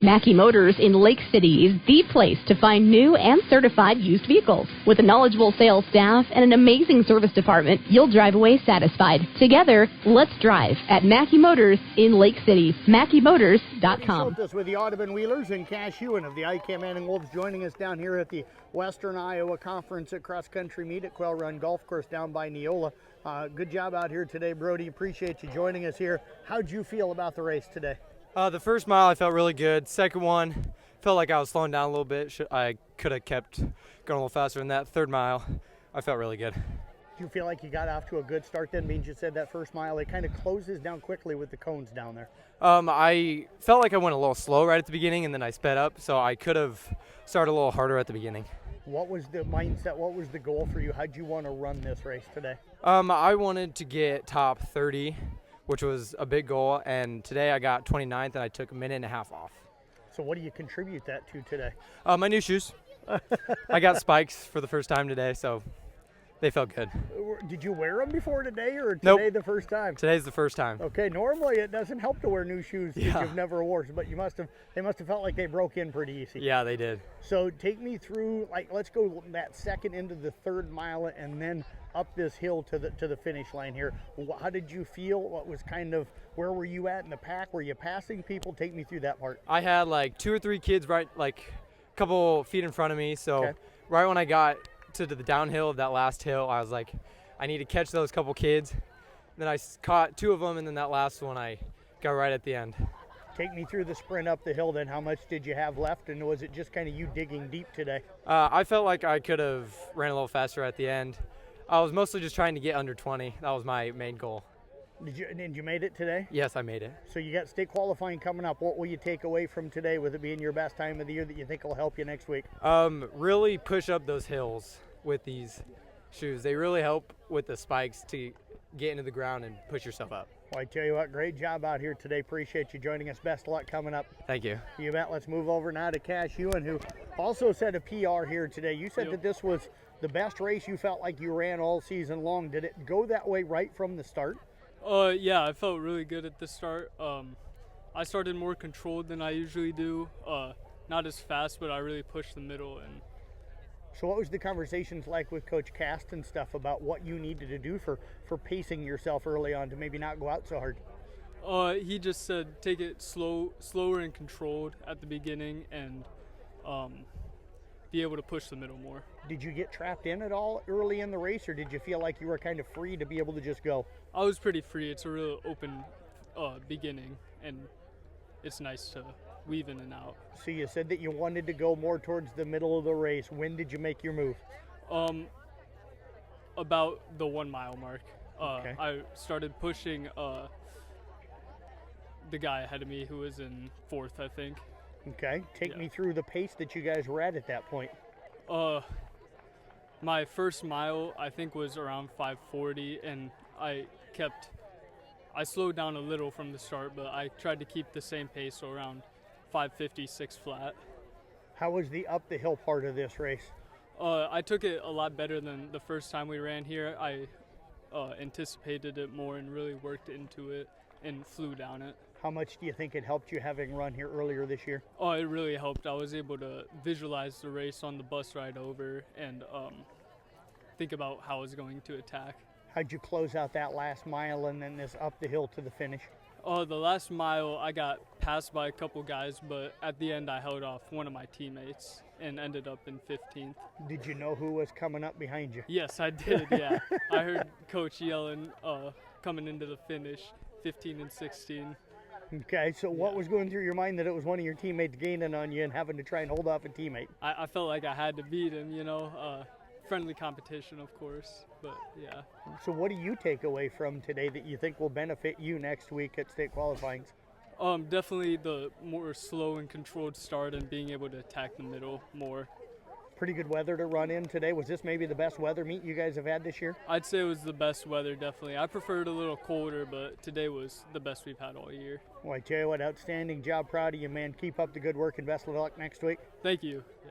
Mackey Motors in Lake City is the place to find new and certified used vehicles. With a knowledgeable sales staff and an amazing service department, you'll drive away satisfied. Together, let's drive at Mackey Motors in Lake City. MackeyMotors.com. Schultes with the Audubon Wheelers and Huehn of the IKM-M Wolves joining us down here at the Western Iowa Conference at Cross Country Meet at Quail Run Golf Course down by Neola. Good job out here today, Brody. Appreciate you joining us here. How'd you feel about the race today? The first mile I felt really good. Second one, felt like I was slowing down a little bit. I could have kept going a little faster than that. Third mile, I felt really good. Do you feel like you got off to a good start then? Means you said that first mile, it kind of closes down quickly with the cones down there. I felt like I went a little slow right at the beginning, and then I sped up, so I could have started a little harder at the beginning. What was the mindset? What was the goal for you? How'd you want to run this race today? I wanted to get top 30. Which was a big goal, and today I got 29th, and I took a minute and a half off. So what do you contribute that to today? My new shoes. I got spikes for the first time today, so they felt good. Did you wear them before today, or today Nope. The first time? Today's the first time. Okay, normally it doesn't help to wear new shoes that Yeah. you've never worn, but they must have felt like they broke in pretty easy. Yeah, they did. So take me through, let's go that second into the third mile and then up this hill to the finish line here. How did you feel? What was where were you at in the pack? Were you passing people? Take me through that part. I had like 2 or 3 kids right a couple feet in front of me, so Okay. right when I got to the downhill of that last hill, I was like, I need to catch those couple kids. Then I caught 2 of them, and then that last one I got right at the end. Take me through the sprint up the hill then. How much did you have left, and was it just kind of you digging deep today? I felt like I could have ran a little faster at the end. I was mostly just trying to get under 20. That was my main goal. Did you made it today? Yes, I made it. So you got state qualifying coming up. What will you take away from today with it being your best time of the year that you think will help you next week? Really push up those hills with these shoes. They really help with the spikes to get into the ground and push yourself up. Well, I tell you what, great job out here today. Appreciate you joining us. Best of luck coming up. Thank you. You bet. Let's move over now to Huehn, who also set a PR here today. You said that this was the best race you felt like you ran all season long. Did it go that way right from the start? Yeah, I felt really good at the start. I started more controlled than I usually do. Not as fast, but I really pushed the middle. And so what was the conversations like with Coach Cast and stuff about what you needed to do for pacing yourself early on to maybe not go out so hard? He just said take it slower and controlled at the beginning, and be able to push the middle more. Did you get trapped in at all early in the race, or did you feel like you were kind of free to be able to just go? I was pretty free. It's a real open beginning, and it's nice to weave in and out. So you said that you wanted to go more towards the middle of the race. When did you make your move? About the 1 mile mark. Okay. I started pushing the guy ahead of me who was in 4th, I think. Okay, take me through the pace that you guys were at that point. My first mile I think was around 5:40, and I slowed down a little from the start, but I tried to keep the same pace, so around 5:56 flat. How was the up the hill part of this race? I took it a lot better than the first time we ran here. I anticipated it more and really worked into it and flew down it. How much do you think it helped you having run here earlier this year? Oh, it really helped. I was able to visualize the race on the bus ride over and think about how I was going to attack. How'd you close out that last mile and then this up the hill to the finish? The last mile I got passed by a couple guys, but at the end I held off one of my teammates and ended up in 15th. Did you know who was coming up behind you? Yes, I did, yeah. I heard Coach yelling coming into the finish, 15 and 16. Okay, so what was going through your mind that it was one of your teammates gaining on you and having to try and hold off a teammate? I felt like I had to beat him, friendly competition, of course, but yeah. So what do you take away from today that you think will benefit you next week at state qualifying? Definitely the more slow and controlled start and being able to attack the middle more. Pretty good weather to run in today. Was this maybe the best weather meet you guys have had this year? I'd say it was the best weather, definitely. I preferred a little colder, but today was the best we've had all year. Well, I tell you what, outstanding job. Proud of you, man. Keep up the good work and best of luck next week. Thank you. Yeah.